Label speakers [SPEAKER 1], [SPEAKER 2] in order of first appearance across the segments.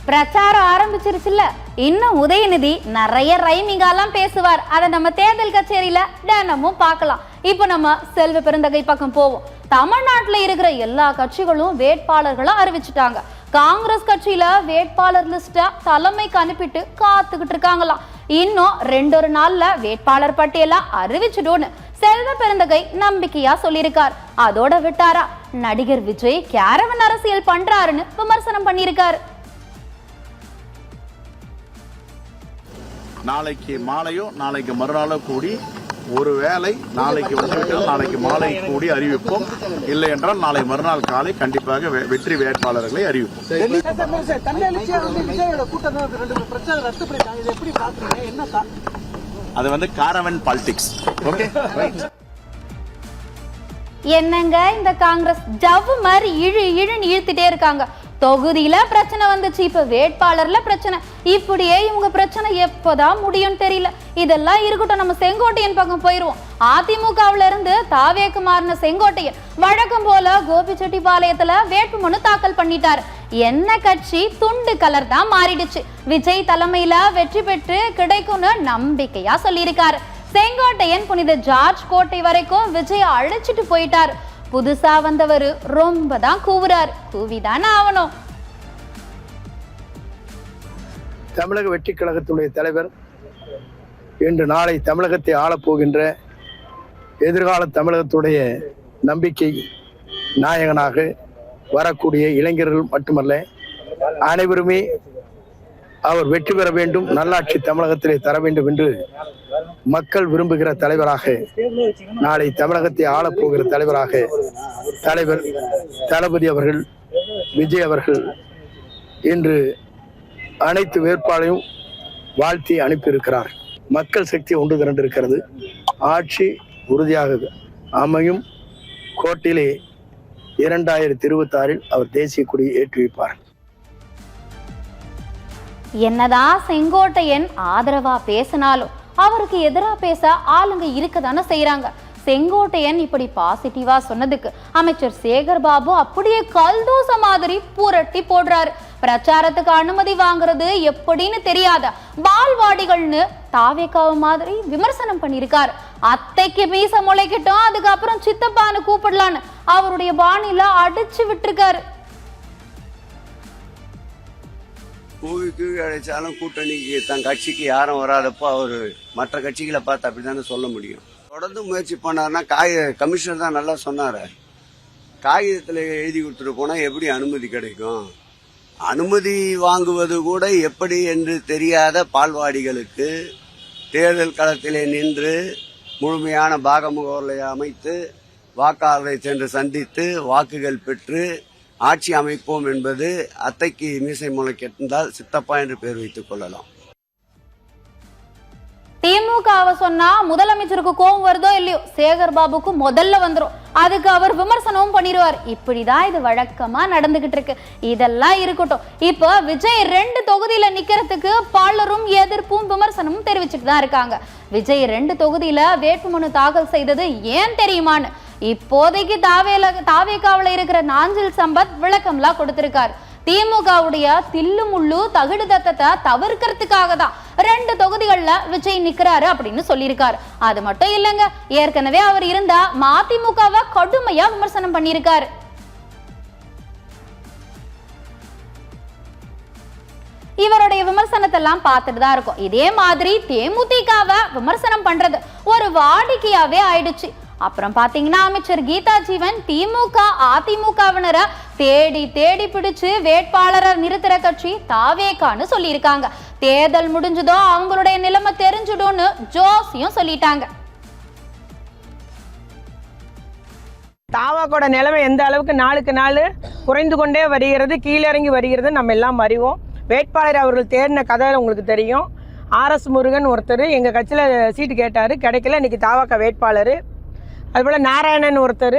[SPEAKER 1] பிரச்சாரம் ஆரம்பிச்சிருச்சுல்ல. இன்னும் உதயநிதி நிறைய ரைமிங்காலாம் பேசுவார். அதை நம்ம தேர்தல் கச்சேரியில தினமும் பார்க்கலாம். இப்போ நம்ம செல்வ பெருந்தகை பக்கம் போவோம். தமிழ்நாட்டுல இருக்கிற எல்லா கட்சிகளும் வேட்பாளர்களை அறிவிச்சுட்டாங்க. காங்கிரஸ் கட்சியில வேட்பாளர் லிஸ்ட தலைமைக்கு அனுப்பிட்டு காத்துக்கிட்டு இருக்காங்களாம். இன்னும் 2 நாள்ல வேட்பாளர் பட்டியலா அறிவிச்சிடும்னு செல்வ பெருந்தகை நம்பிக்கையா சொல்லியிருக்கார். அதோட விட்டாரா, நடிகர் விஜய் கேரவன் அரசியல் பண்றாருன்னு விமர்சனம் பண்ணியிருக்காரு.
[SPEAKER 2] நாளைக்கு மாலையோ நாளைக்கு மறுநாளோ கூடி, ஒருவேளை நாளைக்கு வந்துவிட்டால் நாளைக்கு மாலை கூடி அறிவிப்போம். இல்லை என்றால் நாளை மறுநாள் காலை கண்டிப்பாக வெற்றி வேட்பாளர்களை அறிவிப்போம். அது காரவன் பாலிடிக்ஸ். ஓகே,
[SPEAKER 1] என்னங்க இந்த காங்கிரஸ் ஜவ்வு மாதிரி இழுன்னு இழுத்துட்டே இருக்காங்க. தொகுதியில பிரச்சனை வந்துச்சு, இப்ப வேட்பாளர்ல பிரச்சனை. இப்படியே இவங்க பிரச்சனை எப்போதான் முடியும் தெரியல. இதெல்லாம் இருக்கட்டும், நம்ம செங்கோட்டையன் பக்கம் போயிருவோம். அதிமுகவுல இருந்து தாவேக்கு மாறின செங்கோட்டையன் வழக்கம் போல கோபிச்செட்டிப்பாளையத்துல வேட்புமனு தாக்கல் பண்ணிட்டாரு. என்ன கட்சி துண்டு கலர் தான் மாறிடுச்சு. விஜய் தலைமையில வெற்றி பெற்று கிடைக்கும்னு நம்பிக்கையா சொல்லியிருக்காரு. செங்கோட்டையன் புனித ஜார்ஜ் கோட்டை வரைக்கும் விஜய் அழைச்சிட்டு போயிட்டாரு. புதுசா வந்தவர் ரொம்ப தான் கூவுறாரு, கூவிதான் ஆகணும்.
[SPEAKER 3] தமிழக வெற்றி கழகத்துடைய தலைவர் இன்று நாளை தமிழகத்தை ஆளப்போகின்ற எதிர்கால தமிழகத்துடைய நம்பிக்கை நாயகனாக வரக்கூடிய இளைஞர்கள் மட்டுமல்ல, அனைவருமே அவர் வெற்றி பெற வேண்டும், நல்லாட்சி தமிழகத்திலே தர வேண்டும் என்று மக்கள் விரும்புகிற தலைவராக, நாளை தமிழகத்தை ஆளப்போகிற தலைவராக தலைவர் தளபதி அவர்கள், விஜய் அவர்கள் இன்று அனைத்து வேட்பாளரையும் வாழ்த்தி அனுப்பியிருக்கிறார். மக்கள் சக்தி ஒன்று திரண்டிருக்கிறது. ஆட்சி உறுதியாக அமையும். கோட்டையிலே 2026 அவர் தேசிய கொடியை ஏற்றி வைப்பார்.
[SPEAKER 1] என்னதான் செங்கோட்டையன் ஆதரவா பேசினாலும் அவருக்கு எதிராக பேச ஆளுங்க இருக்கதானே செய்யறாங்க. செங்கோட்டையன் இப்படி பாசிட்டிவா சொன்னதுக்கு அமைச்சர் சேகர் பாபு அப்படியே கல்தூச மாதிரி புரட்டி போடுறாரு. பிரச்சாரத்துக்கு அனுமதி வாங்குறது எப்படின்னு தெரியாத பால்வாடிகள்னு தாவேக்காவு மாதிரி விமர்சனம் பண்ணியிருக்காரு. அத்தைக்கு மீச முளைக்கிட்டோம், அதுக்கப்புறம் சித்தப்பான்னு கூப்பிடலான்னு அவருடைய பாணியில அடிச்சு விட்டுருக்காரு.
[SPEAKER 4] கூவிக்கு அழைச்சாலும் கூட்டணிக்கு தன் கட்சிக்கு யாரும் வராதப்போ அவர் மற்ற கட்சிகளை பார்த்து அப்படித்தானே சொல்ல முடியும். தொடர்ந்து முயற்சி பண்ணாருன்னா கமிஷனர் தான் நல்லா சொன்னாரு, காகிதத்தில் எழுதி கொடுத்துட்டு போனா எப்படி அனுமதி கிடைக்கும்? அனுமதி வாங்குவது கூட எப்படி என்று தெரியாத பால்வாடிகளுக்கு தேர்தல் களத்திலே நின்று முழுமையான பாகமுகவர்களை அமைத்து வாக்காளரை சென்று சந்தித்து வாக்குகள் பெற்று ஆட்சி அமைப்போம் என்பது அத்தைக்கு மீசை முளைக்கிட்டால் சித்தப்பா என்று பெயர் வைத்துக் கொள்ளலாம்.
[SPEAKER 1] திமுகவை சொன்னா முதலமைச்சருக்கு கோபம் வருதோ இல்லையோ, சேகர் பாபுக்கு முதல்ல வந்துரும். அதுக்கு அவர் விமர்சனமும் பண்ணிடுவார். இப்படிதான் இது வழக்கமா நடந்துகிட்டு இருக்கு. இதெல்லாம் இருக்கட்டும், இப்ப விஜய் 2 தொகுதியில நிக்கிறதுக்கு பலரும் எதிர்ப்பும் விமர்சனமும் தெரிவிச்சுட்டு தான் இருக்காங்க. விஜய் 2 தொகுதியில வேட்புமனு தாக்கல் செய்தது ஏன் தெரியுமான்னு இப்போதைக்கு தாவேக்காவுல இருக்கிற நாஞ்சில் சம்பத் விளக்கம்லாம் கொடுத்திருக்காரு. திமுகவுடைய தில்லு முள்ளு தகுடு தத்தத்தை தவிர்க்கிறதுக்காக தான் 2 தொகுதிகள்ல விஜய் நிக்கிறாரு அப்படின்னு சொல்லியிருக்காரு. அது மட்டும் இல்லைங்க, ஏற்கனவே அவர் இருந்தா மதிமுகவை கடுமையா விமர்சனம் பண்ணியிருக்காரு. இவருடைய விமர்சனத்தை எல்லாம் பார்த்துட்டு தான் இருக்கும். இதே மாதிரி தேமுதிகவை விமர்சனம் பண்றது ஒரு வாடிக்கையாவே ஆயிடுச்சு. அப்புறம் பாத்தீங்கன்னா அமைச்சர் கீதா ஜீவன் திமுக அதிமுகவினரை தேடி தேடி பிடிச்சு வேட்பாளரை நிறுத்துற கட்சி தாவேக்கான்னு சொல்லியிருக்காங்க. தேர்தல் முடிஞ்சதோ அவங்களுடைய நிலைமை தெரிஞ்சிடும்னு ஜோசியும் சொல்லிட்டாங்க.
[SPEAKER 5] தாவாக்கோட நிலைமை எந்த அளவுக்கு நாளுக்கு நாள் குறைந்து கொண்டே வருகிறது, கீழிறங்கி வருகிறது நம்ம எல்லாம் அறிவோம். வேட்பாளர் அவர்கள் தேடின கதை உங்களுக்கு தெரியும். RS முருகன் ஒருத்தர் எங்கள் கட்சியில் சீட்டு கேட்டார், கிடைக்கல. இன்னைக்கு தாவாக்கா வேட்பாளர். அதுபோல் நாராயணன் ஒருத்தர்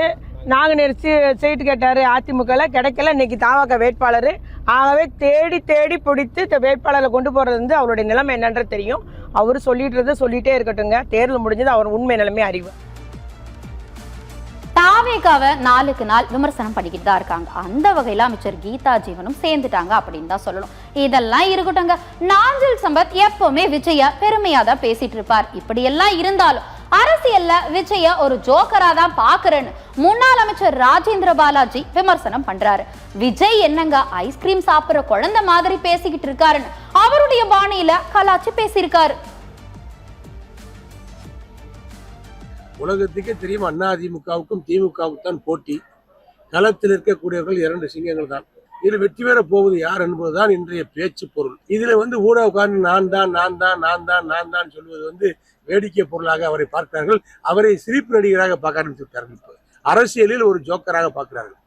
[SPEAKER 5] நாங்குநேர் சீட்டு கேட்டார், அதிமுகவில் கிடைக்கல. இன்னைக்கு தாவாக்கா வேட்பாளர். ஆகவே தேடி தேடி பிடித்து வேட்பாளரை கொண்டு போகிறது அவருடைய நிலைமை என்னன்றது தெரியும். அவர் சொல்லிட்டே இருக்கட்டுங்க. தேர்தல் முடிஞ்சது அவர் உண்மை நிலைமை அறிவு.
[SPEAKER 1] தாவேகாவை நாளுக்கு நாள் விமர்சனம் பண்ணிக்கிட்டு தான் இருக்காங்க. அந்த வகையில அமைச்சர் கீதா ஜீவனும் சேர்ந்துட்டாங்க அப்படின்னு தான் சொல்லணும். இதெல்லாம் இருக்கட்டும்ங்க, நாஞ்சில் சம்பத் எப்பவுமே விஜய பெருமையா தான் பேசிட்டு இருப்பார். இப்படி எல்லாம் இருந்தாலும் அரசியல்ல விஜய ஒரு ஜோக்கரா தான் பாக்குறேன்னு முன்னாள் அமைச்சர் ராஜேந்திர பாலாஜி விமர்சனம் பண்றாரு. விஜய் என்னங்க ஐஸ்கிரீம் சாப்பிடுற குழந்தை மாதிரி பேசிக்கிட்டு இருக்காருன்னு அவருடைய பாணியில கலாச்சி பேசியிருக்காரு.
[SPEAKER 6] உலகத்துக்கே தெரியும், அதிமுகவுக்கும் திமுகவுக்கும் தான் போட்டி. களத்தில் இருக்கக்கூடியவர்கள் 2 சிங்கங்கள் தான். இதில் வெற்றி பெற போவது யார் என்பதுதான் இன்றைய பேச்சு பொருள். இதுல ஊடகக்காரன் நான் தான் சொல்வது வேடிக்கை பொருளாக அவரை பார்க்கிறார்கள். அவரை சிரிப்பு நடிகராக பார்க்க ஆரம்பித்து விட்டார்கள். அரசியலில் ஒரு ஜோக்கராக பார்க்கிறார்கள்.